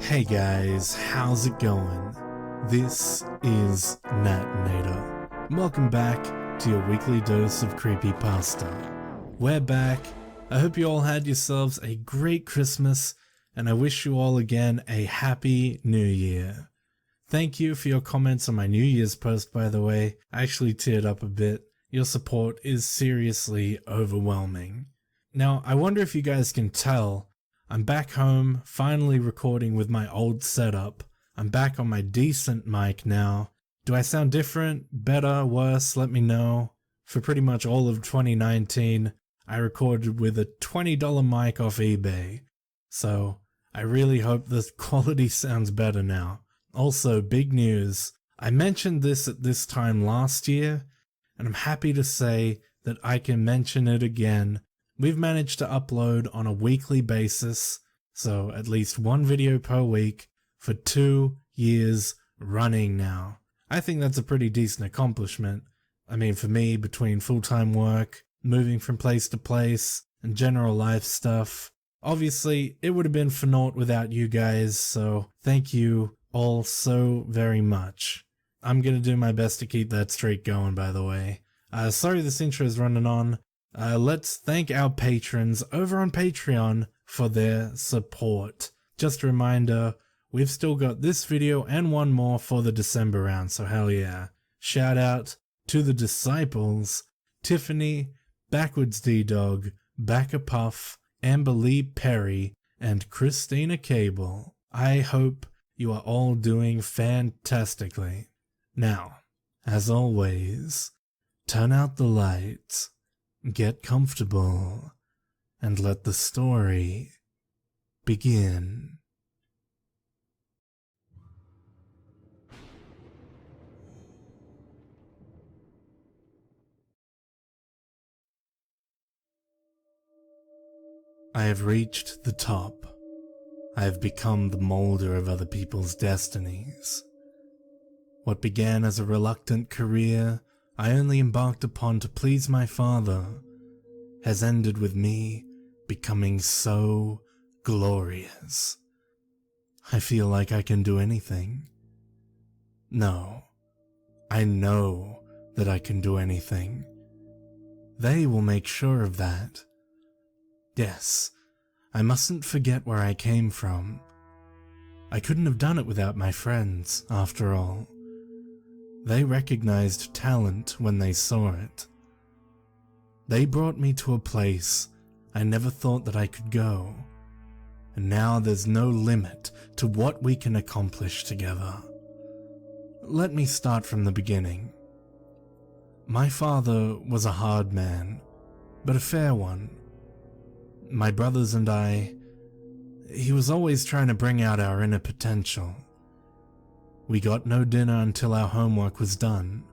Hey guys, how's it going? This is Natnator. Welcome back to your weekly dose of creepypasta. We're back. I hope you all had yourselves a great Christmas, and I wish you all again a happy new year. Thank you for your comments on my New Year's post, by the way. I actually teared up a bit. Your support is seriously overwhelming. Now, I wonder if you guys can tell, I'm back home, finally recording with my old setup. I'm back on my decent mic now. Do I sound different, better, worse? Let me know. For pretty much all of 2019, I recorded with a $20 mic off eBay. So, I really hope the quality sounds better now. Also, big news. I mentioned this at this time last year, and I'm happy to say that I can mention it again. We've managed to upload on a weekly basis, so at least one video per week, for 2 years running now. I think that's a pretty decent accomplishment. I mean, for me, between full-time work, moving from place to place, and general life stuff, obviously it would have been for naught without you guys, so thank you all so very much. I'm gonna do my best to keep that streak going, by the way. Sorry this intro is running on. Let's thank our patrons over on Patreon for their support. Just a reminder, we've still got this video and one more for the December round, so hell yeah. Shout out to the Disciples, Tiffany, Backwards D-Dog, Backer Puff, Amber Lee Perry, and Christina Cable. I hope you are all doing fantastically. Now, as always, turn out the lights, get comfortable, and let the story begin. I have reached the top. I have become the molder of other people's destinies. What began as a reluctant career I only embarked upon to please my father has ended with me becoming so glorious. I feel like I can do anything. No, I know that I can do anything. They will make sure of that. Yes, I mustn't forget where I came from. I couldn't have done it without my friends, after all. They recognized talent when they saw it. They brought me to a place I never thought that I could go, and now there's no limit to what we can accomplish together. Let me start from the beginning. My father was a hard man, but a fair one. My brothers and he was always trying to bring out our inner potential. We got no dinner until our homework was done.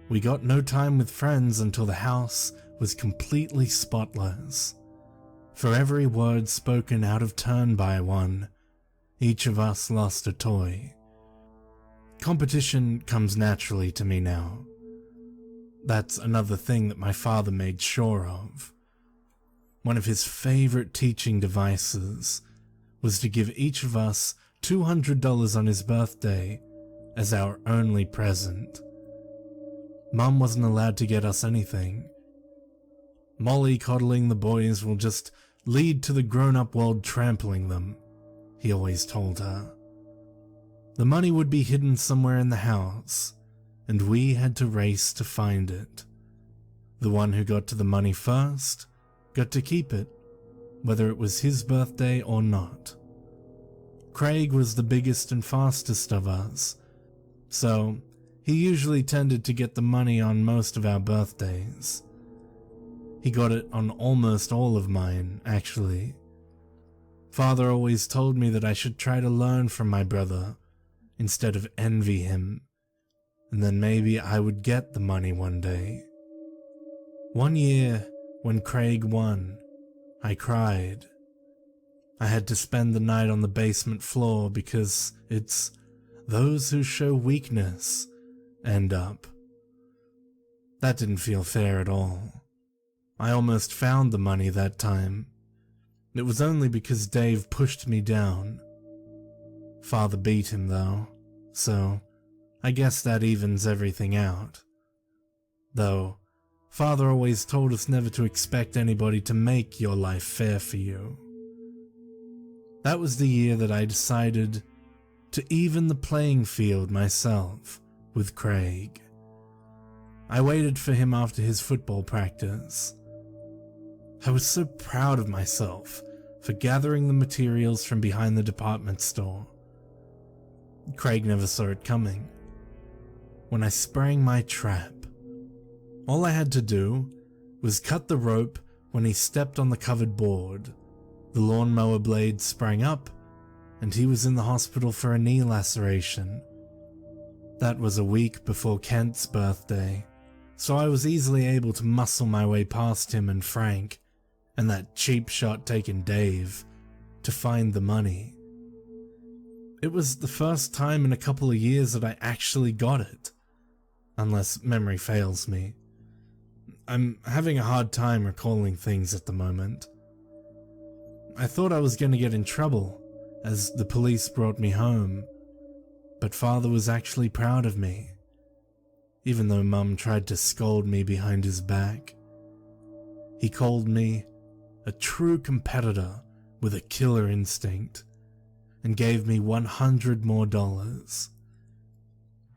We got no time with friends until the house was completely spotless. For every word spoken out of turn by one, each of us lost a toy. Competition comes naturally to me now. That's another thing that my father made sure of. One of his favorite teaching devices was to give each of us $200 on his birthday as our only present. Mum wasn't allowed to get us anything. Molly coddling the boys will just lead to the grown-up world trampling them, he always told her. The money would be hidden somewhere in the house, and we had to race to find it. The one who got to the money first got to keep it, whether it was his birthday or not. Craig was the biggest and fastest of us, so he usually tended to get the money on most of our birthdays. He got it on almost all of mine, actually. Father always told me that I should try to learn from my brother instead of envy him, and then maybe I would get the money one day. One year, when Craig won, I cried. I had to spend the night on the basement floor because it's those who show weakness end up. That didn't feel fair at all. I almost found the money that time. It was only because Dave pushed me down. Father beat him though, so I guess that evens everything out. Though, Father always told us never to expect anybody to make your life fair for you. That was the year that I decided to even the playing field myself with Craig. I waited for him after his football practice. I was so proud of myself for gathering the materials from behind the department store. Craig never saw it coming. When I sprang my trap, all I had to do was cut the rope when he stepped on the covered board. The lawnmower blade sprang up, and he was in the hospital for a knee laceration. That was a week before Kent's birthday, so I was easily able to muscle my way past him and Frank, and that cheap shot taken Dave, to find the money. It was the first time in a couple of years that I actually got it, unless memory fails me. I'm having a hard time recalling things at the moment. I thought I was going to get in trouble, as the police brought me home, but Father was actually proud of me, even though Mum tried to scold me behind his back. He called me a true competitor with a killer instinct, and gave me $100 more.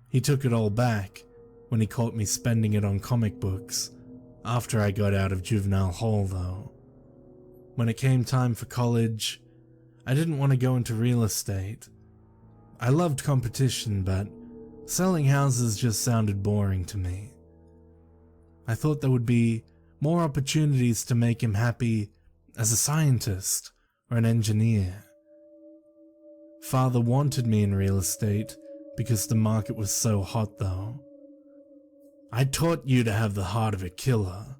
He took it all back when he caught me spending it on comic books, after I got out of juvenile hall though. When it came time for college, I didn't want to go into real estate. I loved competition, but selling houses just sounded boring to me. I thought there would be more opportunities to make him happy as a scientist or an engineer. Father wanted me in real estate because the market was so hot though. I taught you to have the heart of a killer.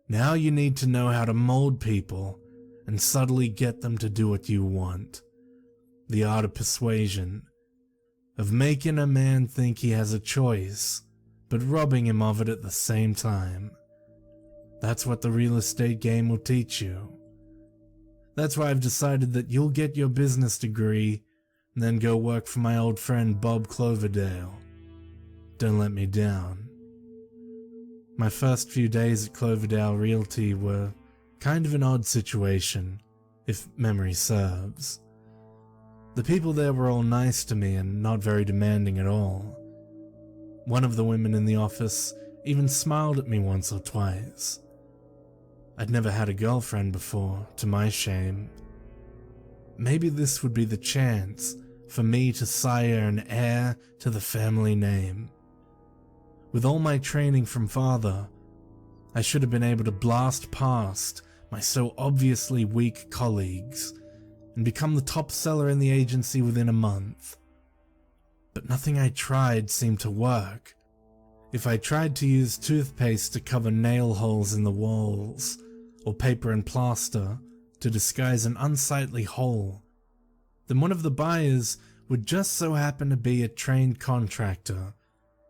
Now you need to know how to mold people and subtly get them to do what you want. The art of persuasion, of making a man think he has a choice, but robbing him of it at the same time. That's what the real estate game will teach you. That's why I've decided that you'll get your business degree and then go work for my old friend Bob Cloverdale. Don't let me down. My first few days at Cloverdale Realty were kind of an odd situation, if memory serves. The people there were all nice to me and not very demanding at all. One of the women in the office even smiled at me once or twice. I'd never had a girlfriend before, to my shame. Maybe this would be the chance for me to sire an heir to the family name. With all my training from Father, I should have been able to blast past my so obviously weak colleagues and become the top seller in the agency within a month. But nothing I tried seemed to work. If I tried to use toothpaste to cover nail holes in the walls, or paper and plaster to disguise an unsightly hole, then one of the buyers would just so happen to be a trained contractor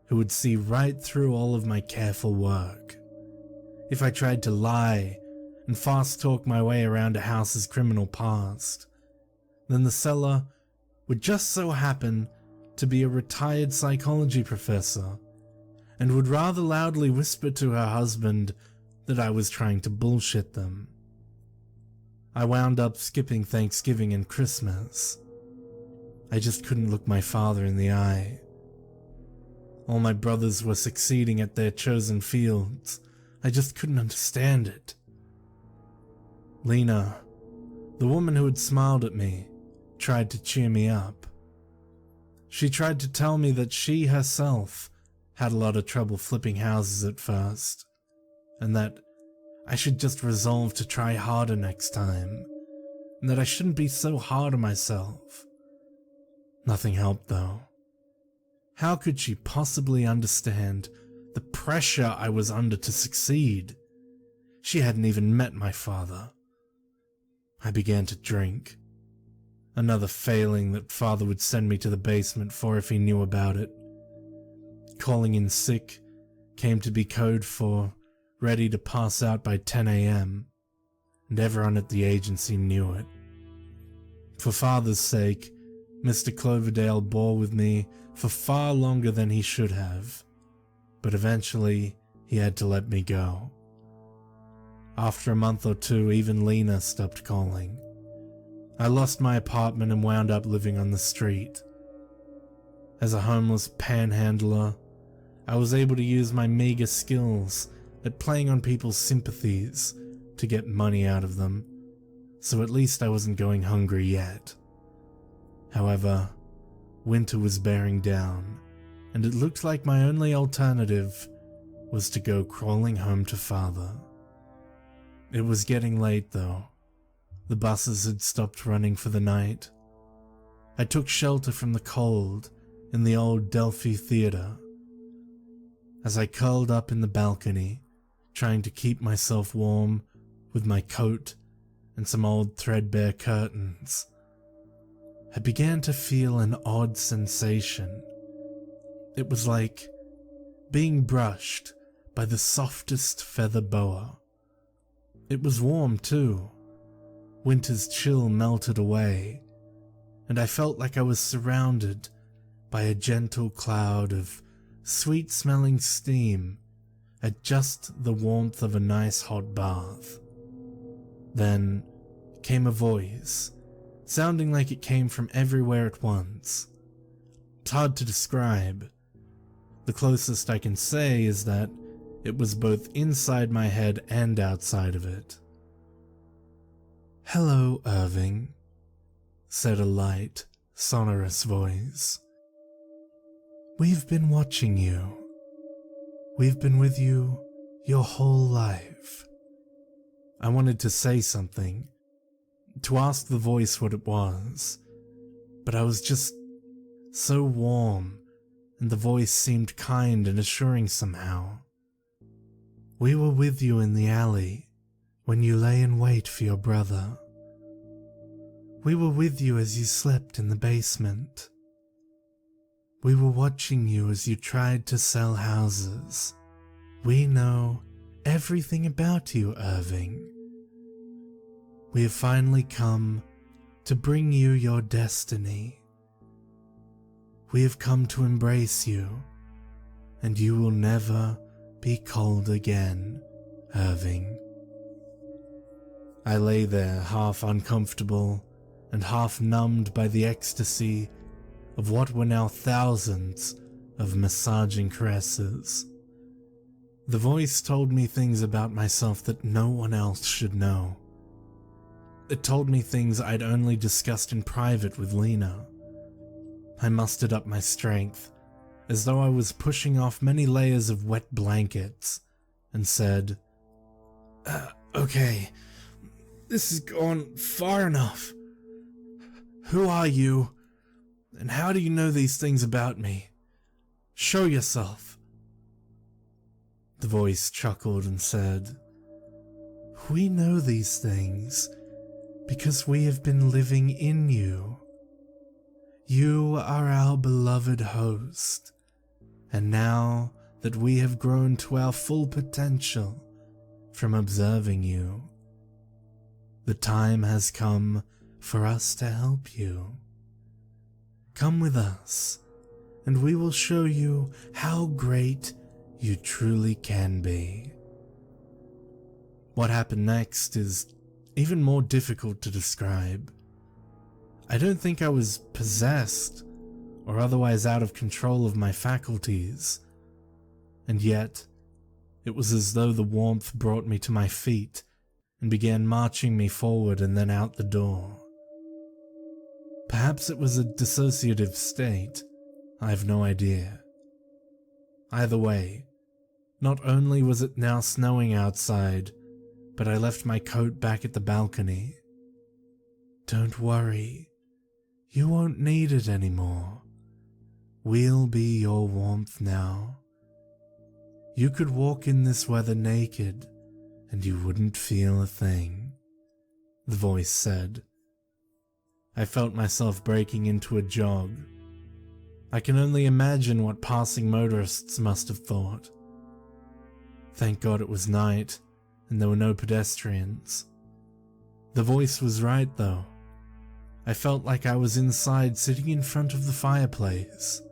who would see right through all of my careful work. If I tried to lie and fast talk my way around a house's criminal past, then the seller would just so happen to be a retired psychology professor and would rather loudly whisper to her husband that I was trying to bullshit them. I wound up skipping Thanksgiving and Christmas. I just couldn't look my father in the eye. All my brothers were succeeding at their chosen fields. I just couldn't understand it. Lena, the woman who had smiled at me, tried to cheer me up. She tried to tell me that she herself had a lot of trouble flipping houses at first, and that I should just resolve to try harder next time, and that I shouldn't be so hard on myself. Nothing helped though. How could she possibly understand the pressure I was under to succeed? She hadn't even met my father. I began to drink. Another failing that Father would send me to the basement for if he knew about it. Calling in sick came to be code for ready to pass out by 10 a.m., and everyone at the agency knew it. For Father's sake, Mr. Cloverdale bore with me for far longer than he should have, but eventually he had to let me go. After a month or two, even Lena stopped calling. I lost my apartment and wound up living on the street. As a homeless panhandler, I was able to use my meager skills at playing on people's sympathies to get money out of them, so at least I wasn't going hungry yet. However, winter was bearing down, and it looked like my only alternative was to go crawling home to father. It was getting late though. The buses had stopped running for the night. I took shelter from the cold in the old Delphi Theatre. As I curled up in the balcony, trying to keep myself warm with my coat and some old threadbare curtains, I began to feel an odd sensation. It was like being brushed by the softest feather boa. It was warm too. Winter's chill melted away, and I felt like I was surrounded by a gentle cloud of sweet-smelling steam at just the warmth of a nice hot bath. Then came a voice, sounding like it came from everywhere at once. It's hard to describe. The closest I can say is that it was both inside my head and outside of it. "Hello, Irving," said a light, sonorous voice. "We've been watching you. We've been with you your whole life." I wanted to say something, to ask the voice what it was, but I was just so warm, and the voice seemed kind and assuring somehow. "We were with you in the alley when you lay in wait for your brother. We were with you as you slept in the basement. We were watching you as you tried to sell houses. We know everything about you, Irving. We have finally come to bring you your destiny. We have come to embrace you, and you will never be cold again, Irving." I lay there, half uncomfortable and half numbed by the ecstasy of what were now thousands of massaging caresses. The voice told me things about myself that no one else should know. It told me things I'd only discussed in private with Lena. I mustered up my strength, as though I was pushing off many layers of wet blankets, and said, "Okay, this has gone far enough. Who are you, and how do you know these things about me? Show yourself." The voice chuckled and said, "We know these things because we have been living in you. You are our beloved host, and now that we have grown to our full potential from observing you, the time has come for us to help you. Come with us, and we will show you how great you truly can be." What happened next is even more difficult to describe. I don't think I was possessed or otherwise out of control of my faculties, and yet it was as though the warmth brought me to my feet and began marching me forward and then out the door. Perhaps it was a dissociative state, I have no idea. Either way, not only was it now snowing outside, but I left my coat back at the balcony. "Don't worry, you won't need it anymore. We'll be your warmth now. You could walk in this weather naked, and you wouldn't feel a thing," the voice said. I felt myself breaking into a jog. I can only imagine what passing motorists must have thought. Thank God it was night, and there were no pedestrians. The voice was right though. I felt like I was inside sitting in front of the fireplace.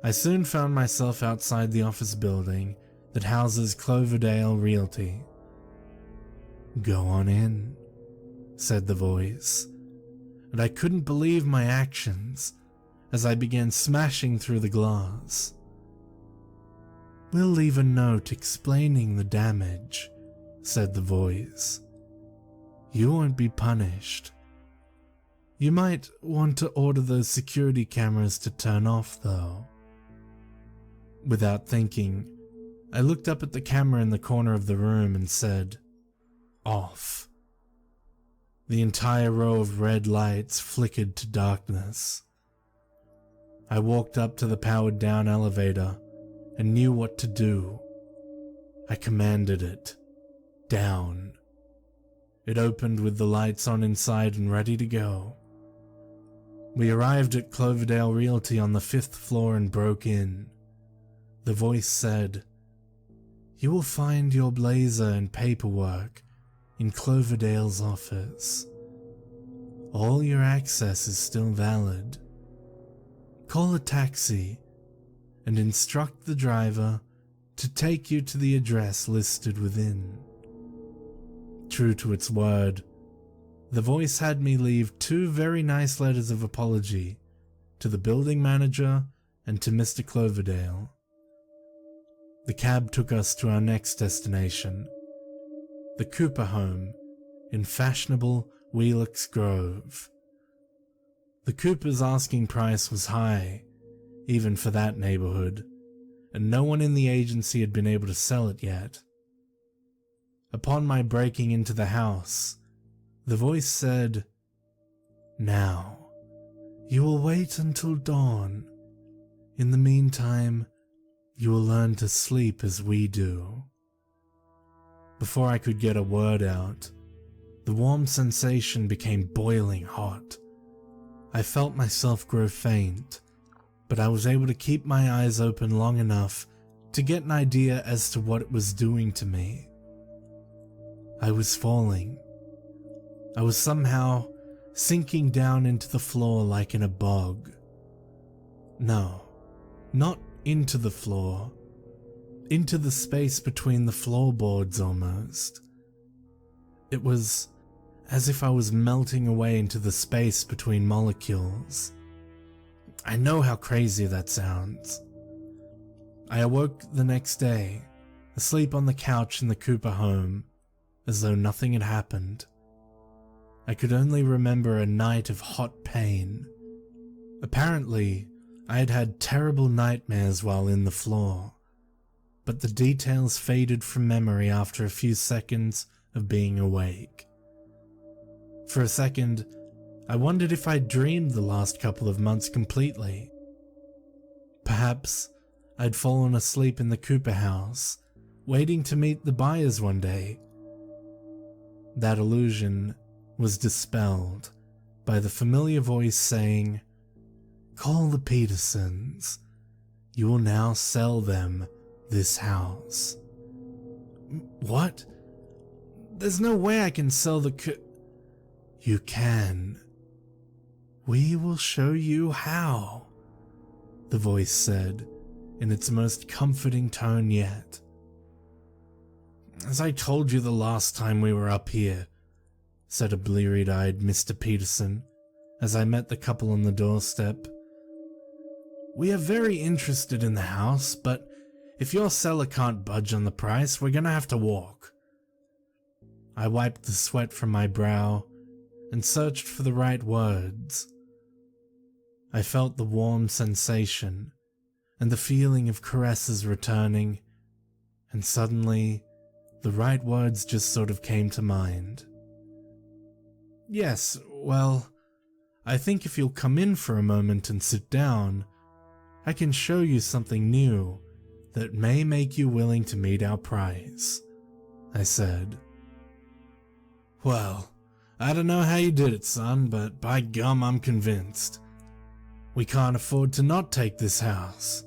I soon found myself outside the office building that houses Cloverdale Realty. "Go on in," said the voice, and I couldn't believe my actions as I began smashing through the glass. "We'll leave a note explaining the damage," said the voice. "You won't be punished. You might want to order those security cameras to turn off, though." Without thinking, I looked up at the camera in the corner of the room and said, "Off." The entire row of red lights flickered to darkness. I walked up to the powered down elevator and knew what to do. I commanded it, down. It opened with the lights on inside and ready to go. We arrived at Cloverdale Realty on the 5th floor and broke in. The voice said, "You will find your blazer and paperwork in Cloverdale's office. All your access is still valid. Call a taxi and instruct the driver to take you to the address listed within." True to its word, the voice had me leave 2 very nice letters of apology to the building manager and to Mr. Cloverdale. The cab took us to our next destination, the Cooper home in fashionable Wheelix Grove. The Cooper's asking price was high, even for that neighborhood, and no one in the agency had been able to sell it yet. Upon my breaking into the house, the voice said, "Now, you will wait until dawn. In the meantime, you will learn to sleep as we do." Before I could get a word out, the warm sensation became boiling hot. I felt myself grow faint, but I was able to keep my eyes open long enough to get an idea as to what it was doing to me. I was falling. I was somehow sinking down into the floor like in a bog. No, not into the floor. Into the space between the floorboards almost. It was as if I was melting away into the space between molecules. I know how crazy that sounds. I awoke the next day, asleep on the couch in the Cooper home, as though nothing had happened. I could only remember a night of hot pain. Apparently, I had had terrible nightmares while in the floor, but the details faded from memory after a few seconds of being awake. For a second, I wondered if I'd dreamed the last couple of months completely. Perhaps I'd fallen asleep in the Cooper house, waiting to meet the buyers one day. That illusion was dispelled by the familiar voice saying, "Call the Petersons. You will now sell them this house." What? There's no way I can sell the You can. We will show you how, the voice said in its most comforting tone yet. "As I told you the last time we were up here," said a bleary-eyed Mr. Peterson as I met the couple on the doorstep, "we are very interested in the house, but if your seller can't budge on the price, we're gonna have to walk." I wiped the sweat from my brow and searched for the right words. I felt the warm sensation and the feeling of caresses returning, and suddenly the right words just sort of came to mind. "Yes, well, I think if you'll come in for a moment and sit down, I can show you something new that may make you willing to meet our price," I said. "Well, I don't know how you did it, son, but by gum, I'm convinced. We can't afford to not take this house,"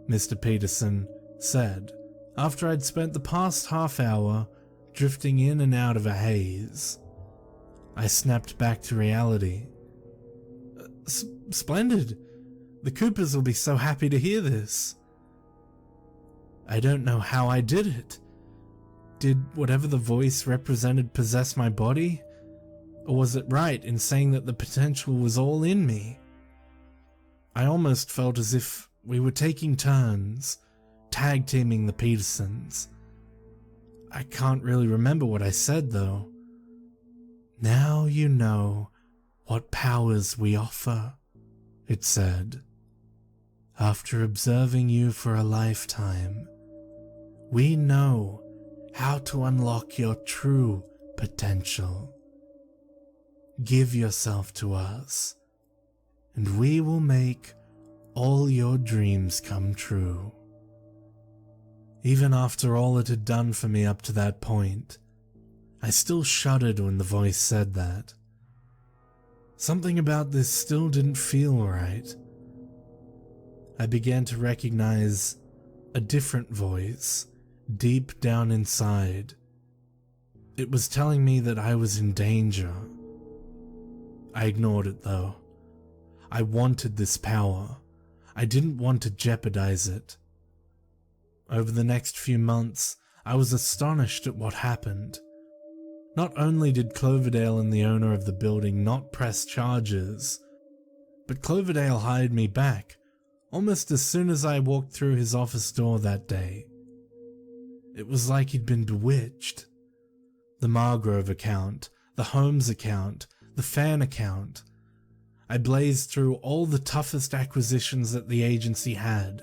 Mr. Peterson said after I'd spent the past half hour drifting in and out of a haze. I snapped back to reality. Splendid! The Coopers will be so happy to hear this. I don't know how I did it. Did whatever the voice represented possess my body? Or was it right in saying that the potential was all in me? I almost felt as if we were taking turns, tag teaming the Petersons. I can't really remember what I said though. Now you know what powers we offer, it said. After observing you for a lifetime, we know how to unlock your true potential. Give yourself to us, and we will make all your dreams come true. Even after all it had done for me up to that point, I still shuddered when the voice said that. Something about this still didn't feel right. I began to recognize a different voice deep down inside. It was telling me that I was in danger. I ignored it though. I wanted this power. I didn't want to jeopardize it. Over the next few months, I was astonished at what happened. Not only did Cloverdale and the owner of the building not press charges, but Cloverdale hired me back almost as soon as I walked through his office door that day. It was like he'd been bewitched. The Margrove account, the Holmes account, the fan account. I blazed through all the toughest acquisitions that the agency had.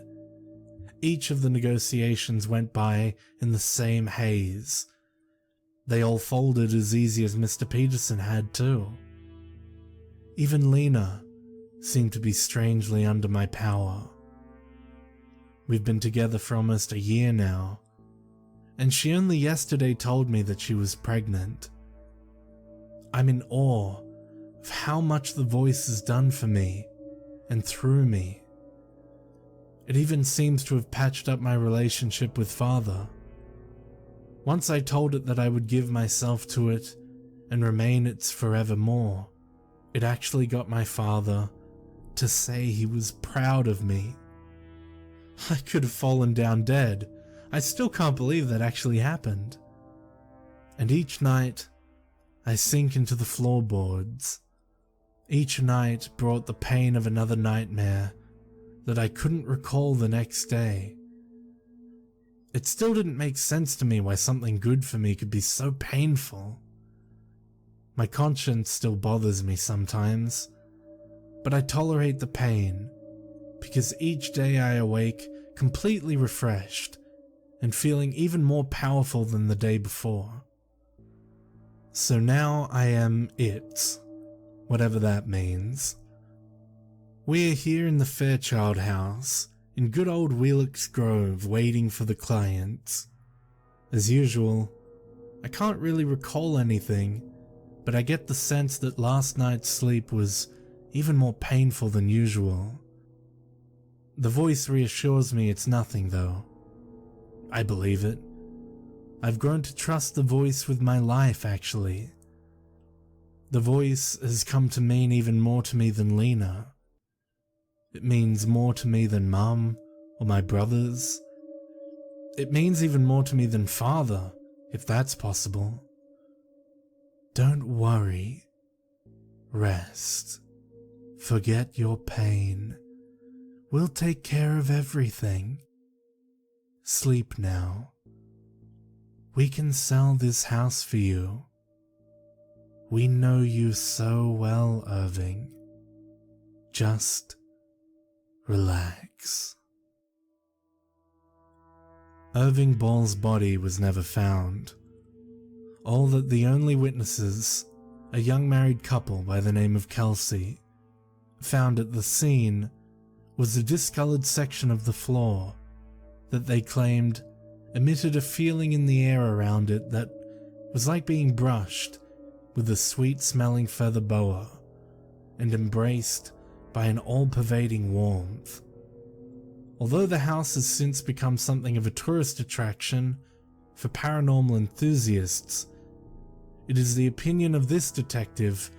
Each of the negotiations went by in the same haze. They all folded as easy as Mr. Peterson had too. Even Lena seemed to be strangely under my power. We've been together for almost a year now, and she only yesterday told me that she was pregnant. I'm in awe of how much the voice has done for me and through me. It even seems to have patched up my relationship with Father. Once I told it that I would give myself to it and remain its forevermore, it actually got my father to say he was proud of me. I could have fallen down dead. I still can't believe that actually happened. And each night, I sink into the floorboards. Each night brought the pain of another nightmare that I couldn't recall the next day. It still didn't make sense to me why something good for me could be so painful. My conscience still bothers me sometimes, but I tolerate the pain because each day I awake completely refreshed and feeling even more powerful than the day before. So now I am it, whatever that means. We're here in the Fairchild house, in good old Wheelix Grove, waiting for the clients. As usual, I can't really recall anything, but I get the sense that last night's sleep was even more painful than usual. The voice reassures me it's nothing though. I believe it. I've grown to trust the voice with my life actually. The voice has come to mean even more to me than Lena. It means more to me than Mum or my brothers. It means even more to me than Father, if that's possible. Don't worry. Rest. Forget your pain. We'll take care of everything. Sleep now. We can sell this house for you. We know you so well, Irving. Just relax. Irving Ball's body was never found. All that the only witnesses, a young married couple by the name of Kelsey, found at the scene was a discolored section of the floor that they claimed emitted a feeling in the air around it that was like being brushed with a sweet-smelling feather boa and embraced by an all-pervading warmth. Although the house has since become something of a tourist attraction for paranormal enthusiasts, It is the opinion of this detective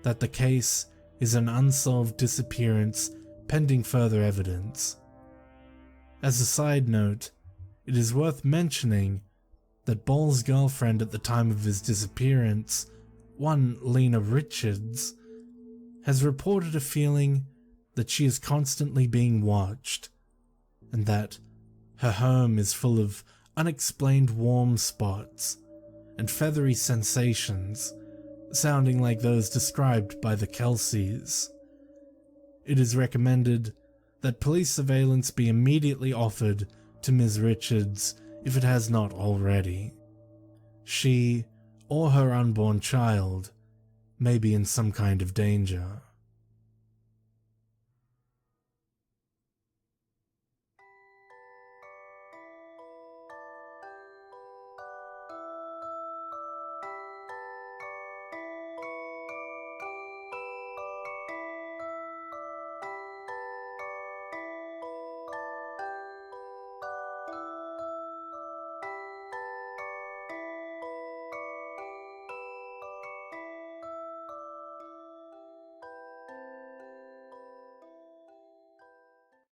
that the case is an unsolved disappearance pending further evidence. As a side note, it is worth mentioning that Ball's girlfriend at the time of his disappearance, one Lena Richards, has reported a feeling that she is constantly being watched, and that her home is full of unexplained warm spots and feathery sensations sounding like those described by the Kelseys. It is recommended that police surveillance be immediately offered to Ms. Richards if it has not already. She, or her unborn child, may be in some kind of danger.